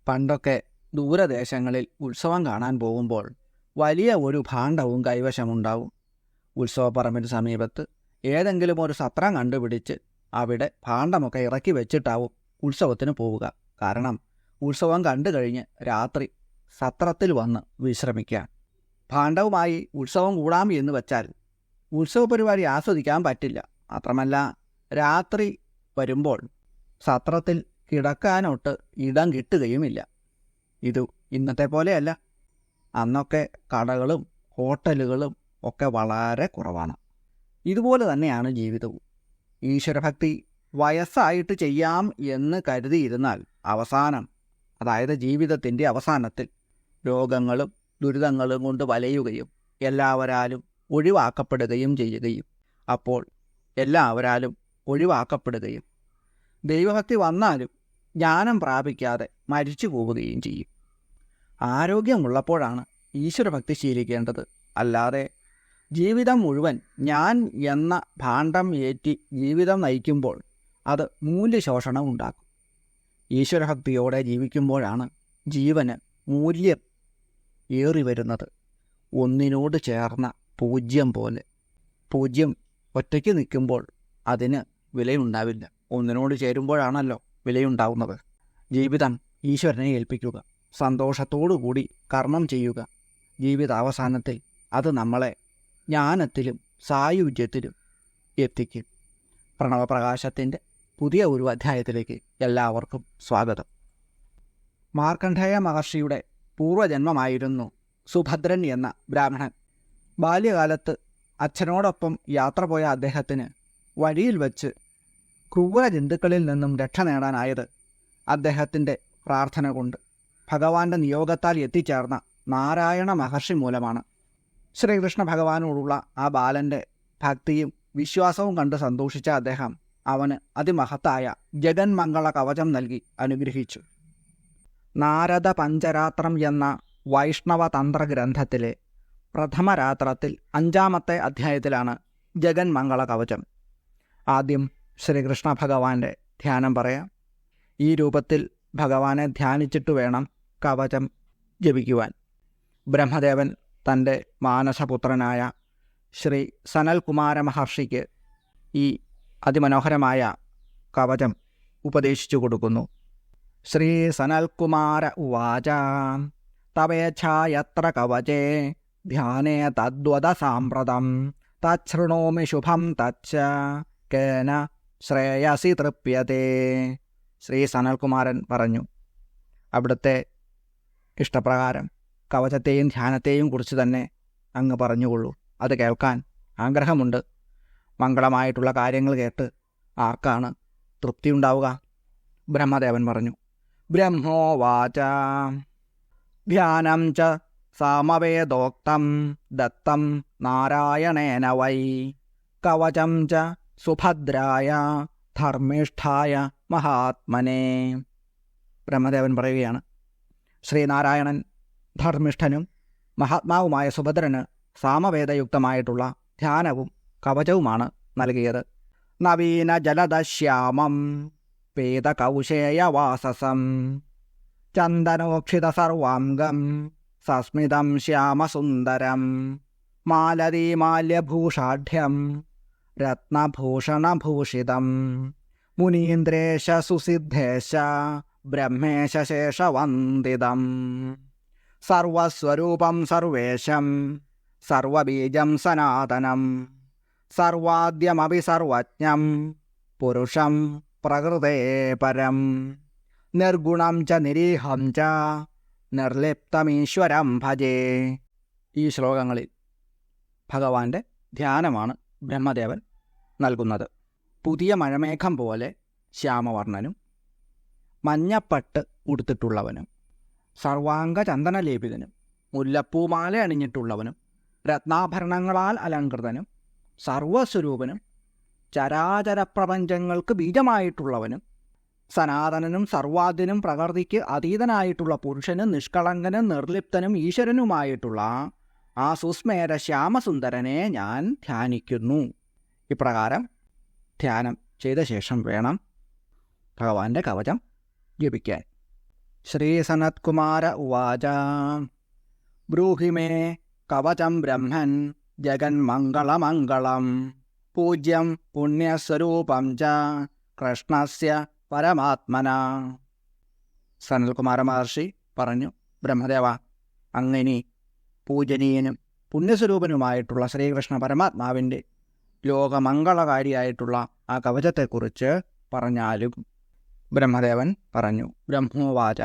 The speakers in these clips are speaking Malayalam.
പണ്ടൊക്കെ ദൂരദേശങ്ങളിൽ ഉത്സവം കാണാൻ പോകുമ്പോൾ വലിയ ഒരു ഭാണ്ഡവും കൈവശമുണ്ടാവും. ഉത്സവപ്പറമ്പിന് സമീപത്ത് ഏതെങ്കിലും ഒരു സത്രം കണ്ടുപിടിച്ച് അവിടെ ഭാണ്ഡമൊക്കെ ഇറക്കി വെച്ചിട്ടാവും ഉത്സവത്തിന് പോവുക. കാരണം ഉത്സവം കണ്ടു കഴിഞ്ഞ് രാത്രി സത്രത്തിൽ വന്ന് വിശ്രമിക്കാം. ഭാണ്ഡവുമായി ഉത്സവം കൂടാം എന്ന് വച്ചാൽ ഉത്സവ പരിപാടി ആസ്വദിക്കാൻ പറ്റില്ല. മാത്രമല്ല, രാത്രി വരുമ്പോൾ സത്രത്തിൽ കിടക്കാനൊട്ട് ഇടം കിട്ടുകയുമില്ല. ഇത് ഇന്നത്തെ പോലെയല്ല. അന്നൊക്കെ കടകളും ഹോട്ടലുകളും ഒക്കെ വളരെ കുറവാണ്. ഇതുപോലെ തന്നെയാണ് ജീവിതവും. ഈശ്വരഭക്തി വയസ്സായിട്ട് ചെയ്യാം എന്ന് കരുതിയിരുന്നാൽ അവസാനം, അതായത് ജീവിതത്തിൻ്റെ അവസാനത്തിൽ രോഗങ്ങളും ദുരിതങ്ങളും കൊണ്ട് വലയുകയും എല്ലാവരാലും ഒഴിവാക്കപ്പെടുകയും ചെയ്യുകയും അപ്പോൾ എല്ലാവരാലും ഒഴിവാക്കപ്പെടുകയും ദൈവഭക്തി വന്നാലും ജ്ഞാനം പ്രാപിക്കാതെ മരിച്ചു പോവുകയും ചെയ്യും. ആരോഗ്യമുള്ളപ്പോഴാണ് ഈശ്വരഭക്തി ശീലിക്കേണ്ടത്. അല്ലാതെ ജീവിതം മുഴുവൻ ഞാൻ എന്ന ഭാണ്ഡം ഏറ്റി ജീവിതം നയിക്കുമ്പോൾ അത് മൂല്യശോഷണം ഉണ്ടാക്കും. ഈശ്വരഭക്തിയോടെ ജീവിക്കുമ്പോഴാണ് ജീവന് മൂല്യം ഏറി വരുന്നത്. ഒന്നിനോട് ചേർന്ന പൂജ്യം പോലെ. പൂജ്യം ഒറ്റയ്ക്ക് നിൽക്കുമ്പോൾ അതിന് വിലയുണ്ടാവില്ല. ഒന്നിനോട് ചേരുമ്പോഴാണല്ലോ വിലയുണ്ടാവുന്നത്. ജീവിതം ഈശ്വരനെ ഏൽപ്പിക്കുക, സന്തോഷത്തോടുകൂടി കർമ്മം ചെയ്യുക. ജീവിതാവസാനത്തിൽ അത് നമ്മളെ ജ്ഞാനത്തിലും സായുജ്യത്തിലും എത്തിക്കും. പ്രണവപ്രകാശത്തിൻ്റെ പുതിയ ഒരു അധ്യായത്തിലേക്ക് എല്ലാവർക്കും സ്വാഗതം. മാർക്കണ്ഡേയ മഹർഷിയുടെ പൂർവജന്മമായിരുന്നു സുഭദ്രൻ എന്ന ബ്രാഹ്മണൻ. ബാല്യകാലത്ത് അച്ഛനോടൊപ്പം യാത്ര പോയ അദ്ദേഹത്തിന് വഴിയിൽ വച്ച് ക്രൂര ജന്തുക്കളിൽ നിന്നും രക്ഷ നേടാനായത് അദ്ദേഹത്തിൻ്റെ പ്രാർത്ഥന കൊണ്ട് ഭഗവാന്റെ നിയോഗത്താൽ എത്തിച്ചേർന്ന നാരായണ മഹർഷി മൂലമാണ്. ശ്രീകൃഷ്ണ ഭഗവാനോടുള്ള ആ ബാലൻ്റെ ഭക്തിയും വിശ്വാസവും കണ്ട് സന്തോഷിച്ച അദ്ദേഹം അവന് അതിമഹത്തായ ജഗന്മംഗള കവചം നൽകി അനുഗ്രഹിച്ചു. നാരദ പഞ്ചരാത്രം എന്ന വൈഷ്ണവ തന്ത്രഗ്രന്ഥത്തിലെ പ്രഥമരാത്രത്തിൽ 5-ാമത്തെ അധ്യായത്തിലാണ് ജഗന്മംഗള കവചം. ആദ്യം ശ്രീകൃഷ്ണ ഭഗവാന്റെ ധ്യാനം പറയാം. ഈ രൂപത്തിൽ ഭഗവാനെ ധ്യാനിച്ചിട്ട് വേണം കവചം ജപിക്കുവാൻ. ബ്രഹ്മദേവൻ തൻ്റെ മാനസപുത്രനായ ശ്രീ സനൽകുമാര മഹർഷിക്ക് ഈ അതിമനോഹരമായ കവചം ഉപദേശിച്ചു കൊടുക്കുന്നു. ശ്രീ സനൽകുമാര ഉവാച തവേച്ഛായത്ര കവചേ ധ്യാനേ തദ്വദ സാമ്പ്രതം തച്ഛൃണോമി ശുഭം തച്ഛ കേന ശ്രേയസി തൃപ്യതേ. ശ്രീ സനൽകുമാരൻ പറഞ്ഞു, അവിടുത്തെ ഇഷ്ടപ്രകാരം കവചത്തെയും ധ്യാനത്തെയും കുറിച്ച് തന്നെ അങ്ങ് പറഞ്ഞുകൊള്ളൂ. അത് കേൾക്കാൻ ആഗ്രഹമുണ്ട്. മംഗളമായിട്ടുള്ള കാര്യങ്ങൾ കേട്ട് ആർക്കാണ് തൃപ്തിയുണ്ടാവുക? ബ്രഹ്മദേവൻ പറഞ്ഞു. ബ്രഹ്മോവാച ധ്യാനം ച സാമവേദോക്തം ദത്തം നാരായണേന വൈ കവചം ച സുഭദ്രായ ധർമ്മിഷ്ഠായ മഹാത്മനേ. ബ്രഹ്മദേവൻ പറയുകയാണ്, ശ്രീനാരായണൻ ധർമ്മിഷ്ഠനും മഹാത്മാവുമായ സുഭദ്രന് സാമവേദയുക്തമായിട്ടുള്ള ധ്യാനവും കവചവുമാണ് നൽകിയത്. നവീന ജലദശ്യാമം പേതകൗശേയവാസസം ചന്ദനോക്ഷിത സർവാംഗം സസ്മിതം ശ്യാമസുന്ദരം മാലതീമാല്യഭൂഷാഢ്യം രത്നഭൂഷണഭൂഷിതം മുനീന്ദ്രേശ സുസിദ്ധേശ ബ്രഹ്മേശ ശേഷവന്ദിതം സർവസ്വരൂപം സർവേശം സർവബീജം സനാതനം സർവാദ്യമപി സർവജ്ഞം പുരുഷം പ്രകൃതേ പരം നിർഗുണം ച നിരീഹം ച നിർലിപ്തമീശ്വരം ഭജേ. ഈ ശ്ലോകങ്ങളിൽ ഭഗവാന്റെ ധ്യാനമാണ് ബ്രഹ്മദേവൻ നൽകുന്നത്. പുതിയ മഴമേഘം പോലെ ശ്യാമവർണ്ണനും മഞ്ഞപ്പട്ട് ഉടുത്തിട്ടുള്ളവനും സർവാംഗ ചന്ദനലേപിതനും മുല്ലപ്പൂമാല അണിഞ്ഞിട്ടുള്ളവനും രത്നാഭരണങ്ങളാൽ അലങ്കൃതനും സർവസ്വരൂപനും ചരാചരപ്രപഞ്ചങ്ങൾക്ക് ബീജമായിട്ടുള്ളവനും സനാതനനും സർവാദ്യനും പ്രകൃതിക്ക് അതീതനായിട്ടുള്ള പുരുഷനും നിഷ്കളങ്കനും നിർലിപ്തനും ഈശ്വരനുമായിട്ടുള്ള ആ സുസ്മേര ശ്യാമസുന്ദരനെ ഞാൻ ധ്യാനിക്കുന്നു. ഇപ്രകാരം ധ്യാനം ചെയ്ത ശേഷം വേണം ഭഗവാന്റെ കവചം ജപിക്കാൻ. ശ്രീസനത്കുമാര ഉവാച ബ്രൂഹി മേ കവചം ബ്രഹ്മൻ ജഗന്മംഗളമംഗളം പൂജ്യം പുണ്യസ്വരൂപം ച കൃഷ്ണസ്യ പരമാത്മന. സനൽകുമാര മഹർഷി പറഞ്ഞു, ബ്രഹ്മദേവ, അങ്ങനെ പൂജനീയനും പുണ്യസ്വരൂപനുമായിട്ടുള്ള ശ്രീകൃഷ്ണ പരമാത്മാവിൻ്റെ ലോകമംഗളകാരിയായിട്ടുള്ള ആ കവചത്തെക്കുറിച്ച് പറഞ്ഞാലും. ബ്രഹ്മദേവൻ പറഞ്ഞു, ബ്രഹ്മോവാച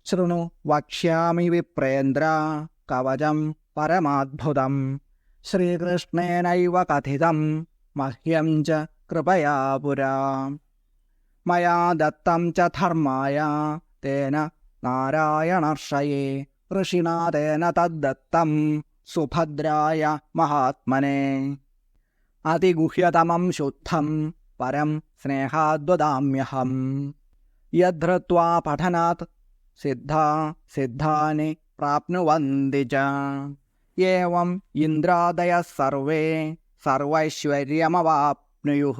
ശൃണു വക്ഷ്യാമി വിപ്രേന്ദ്ര കവചം പരമാദ്ഭുതം ശ്രീകൃഷ്ണേനൈവ കഥിതം മഹ്യം ച കൃപയാ പുരാ മയാ ദത്തം ച ധർമായ തേന നാരായണർഷയേ ഋഷിണാ തേന തദ്ദത്തം സുഭദ്രായ മഹാത്മനെ അതിഗുഹ്യതമം ശുദ്ധം പരം സ്നേഹാദ്വദാമ്യഹം യദ്ധൃത്വാ പഠനാത് സിദ്ധാ സിദ്ധാനി പ്രാപ്നുവന്തി ച ഏവം ഇന്ദ്രാദയഃ സർവേ സർവൈശ്വര്യമവാപ്നുയുഃ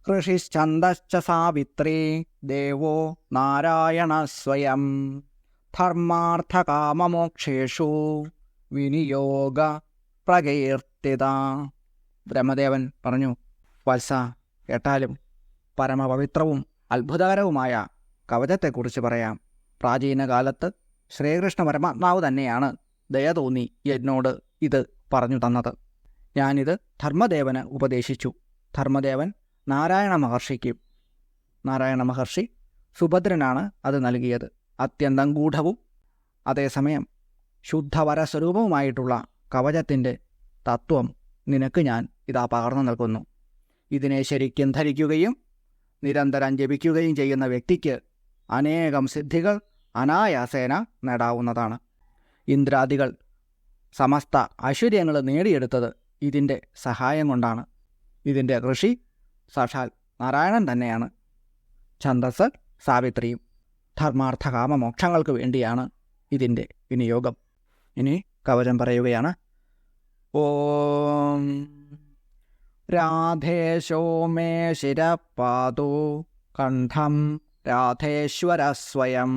ഋഷിശ്ചന്ദശ്ച സാവിത്രീ ദേവോ നാരായണഃ സ്വയം ധർമാർത്ഥകാമമോക്ഷേഷു വിനിയോഗ പ്രകീർത്തിത. ബ്രഹ്മദേവൻ പറഞ്ഞു, വത്സ, കേട്ടാലും പരമപവിത്രവും അത്ഭുതകരവുമായ കവചത്തെക്കുറിച്ച് പറയാം. പ്രാചീന കാലത്ത് ശ്രീകൃഷ്ണ പരമാത്മാവ് തന്നെയാണ് ദയ തോന്നി എന്നോട് ഇത് പറഞ്ഞു തന്നത്. ഞാനിത് ധർമ്മദേവന് ഉപദേശിച്ചു. ധർമ്മദേവൻ നാരായണ മഹർഷിക്ക്. നാരായണ മഹർഷി സുഭദ്രനാണ് അത് നൽകിയത്. അത്യന്തം ഗൂഢവും അതേസമയം ശുദ്ധവരസ്വരൂപവുമായിട്ടുള്ള കവചത്തിൻ്റെ തത്വം നിനക്ക് ഞാൻ ഇതാ പകർന്നു നൽകുന്നു. ഇതിനെ ശരിക്കും ധരിക്കുകയും നിരന്തരം ജപിക്കുകയും ചെയ്യുന്ന വ്യക്തിക്ക് അനേകം സിദ്ധികൾ അനായാസേന നേടാവുന്നതാണ്. ഇന്ദ്രാദികൾ സമസ്ത ഐശ്വര്യങ്ങൾ നേടിയെടുത്തത് ഇതിൻ്റെ സഹായം കൊണ്ടാണ്. ഇതിൻ്റെ ഋഷി സാക്ഷാൽ നാരായണൻ തന്നെയാണ്. ഛന്ദസ് സാവിത്രിയും. ധർമാർത്ഥകാമ മോക്ഷങ്ങൾക്ക് വേണ്ടിയാണ് ഇതിൻ്റെ വിനിയോഗം. ഇനി കവചം പറയുകയാണ്. ഓം രാധേശോ മേ ശിരപാതു കണ്ഠം രാധേശ്വര സ്വയം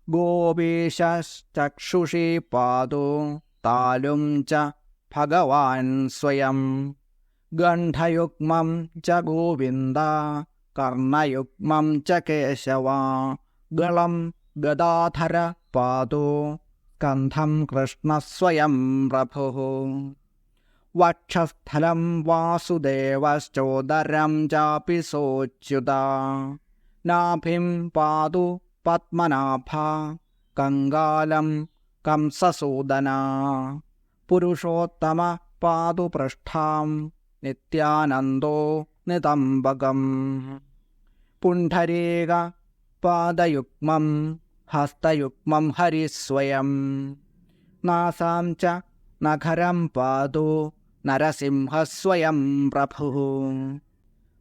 ഗോപീശശ്ചക്ഷുഷി പാതു താലും ച ഭഗവാൻ സ്വയം ഗണ്ഡയുഗ്മം ച ഗോവിന്ദ കർണയുഗ്മം ച കേശവ ഗളം ഗദാധര പാതു സ്കന്ധം കൃഷ്ണസ്വയം പ്രഭുഃ വക്ഷസ്ഥലം വാസുദേവശ്ചോദരം ചാപി സോച്യുത നാഭിം പാതു പത്മനാഭ കങ്കാലം കംസസൂദന പുരുഷോത്തമ പാതു പൃഷ്ഠാം നിത്യാനന്ദോ നിതംബകം പുണ്ഡരീക പാദയുഗ്മം ഹസ്തയുഗ്മം ഹരിസ്വയം നാസാം ച നഖരം പാതു നരസിംഹസ്വയം പ്രഭുഃ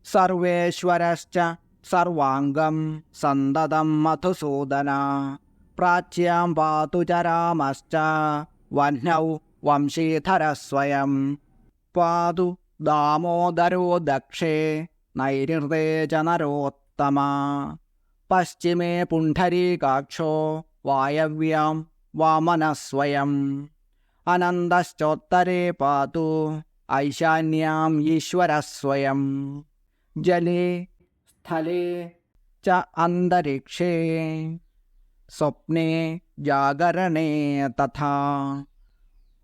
സർവേശ്വരശ്ച സർവാംഗം സന്തതം മധുസൂദന പ്രാച്യാം പാതു ച രാമശ്ച വഹ്നൗ വംശീധരസ്വയം പാതു ദാമോദരോ ദക്ഷേ നൈരുതേ ച നരോത്തമ പശ്ചിമേ പുണ്ഡരീകാക്ഷോ വായവ്യാം വാമനസ്വയം അനന്തശ്ചോത്തരേ പാതു ഐശാന്യാം ഈശ്വരസ്വയം ജലേ സ്ഥലേ ച അന്തരിക്ഷേ സ്വപ്നേ ജാഗരണേ തഥാ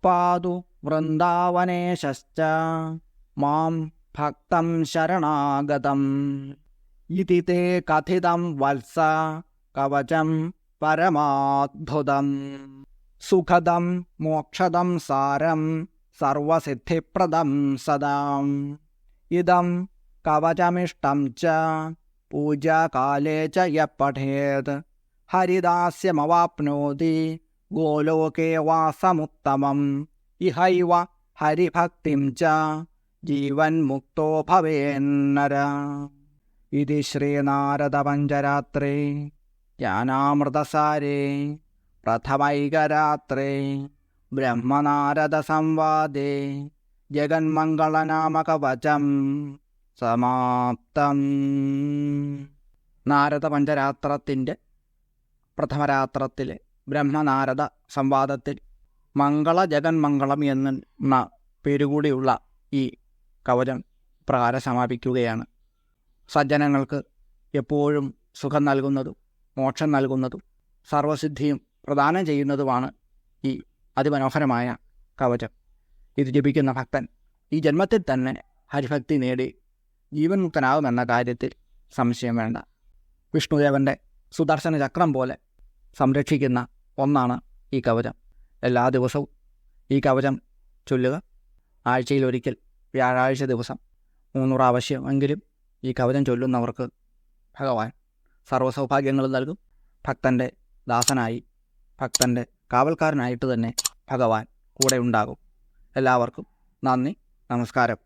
പാതു വൃന്ദാവനേശശ്ച മാം ഭക്തം ശരണാഗതം ഇതി തേ കഥിതം വത്സ കവചം പരമാദ്ഭുതം സുഖദം മോക്ഷദം സാരം സർവസിദ്ധിപ്രദം സദാ ഇദം കവചമിഷ്ടം ച പൂജാകാലേ ച യഃ പഠേത് ഹരിദാസ്യമവാപ്നോതി ഗോലോകേ വാസമുത്തമം ഇഹൈവ ഹരിഭക്തിം ച ജീവന്മുക്തോ ഭവേന്നര. ഇതി ശ്രീനാരദപഞ്ചരാത്രേ ജ്ഞാനാമൃതസാരേ പ്രഥമൈകരാത്രേ ബ്രഹ്മനാരദസംവാദേ ജഗന്മംഗളനാമകവചം സമാപ്തം. നാരദ പഞ്ചരാത്രത്തിൻ്റെ പ്രഥമരാത്രത്തിലെ ബ്രഹ്മനാരദ സംവാദത്തിൽ മംഗള ജഗന്മംഗളം എന്ന പേരുകൂടിയുള്ള ഈ കവചം പ്രകാരം സമാപിക്കുകയാണ്. സജ്ജനങ്ങൾക്ക് എപ്പോഴും സുഖം നൽകുന്നതും മോക്ഷം നൽകുന്നതും സർവസിദ്ധിയും പ്രദാനം ചെയ്യുന്നതുമാണ് ഈ അതിമനോഹരമായ കവചം. ഇത് ജപിക്കുന്ന ഭക്തൻ ഈ ജന്മത്തിൽ തന്നെ ഹരിഭക്തി നേടി ജീവൻ മുക്തനാകുമെന്ന കാര്യത്തിൽ സംശയം വേണ്ട. വിഷ്ണുദേവൻ്റെ സുദർശന ചക്രം പോലെ സംരക്ഷിക്കുന്ന ഒന്നാണ് ഈ കവചം. എല്ലാ ദിവസവും ഈ കവചം ചൊല്ലുക. ആഴ്ചയിലൊരിക്കൽ വ്യാഴാഴ്ച ദിവസം 3 പ്രാവശ്യമെങ്കിലും ഈ കവചം ചൊല്ലുന്നവർക്ക് ഭഗവാൻ സർവ്വസൗഭാഗ്യങ്ങളും നൽകും. ഭക്തൻ്റെ ദാസനായി, ഭക്തൻ്റെ കാവൽക്കാരനായിട്ട് തന്നെ ഭഗവാൻ കൂടെ ഉണ്ടാകും. എല്ലാവർക്കും നന്ദി, നമസ്കാരം.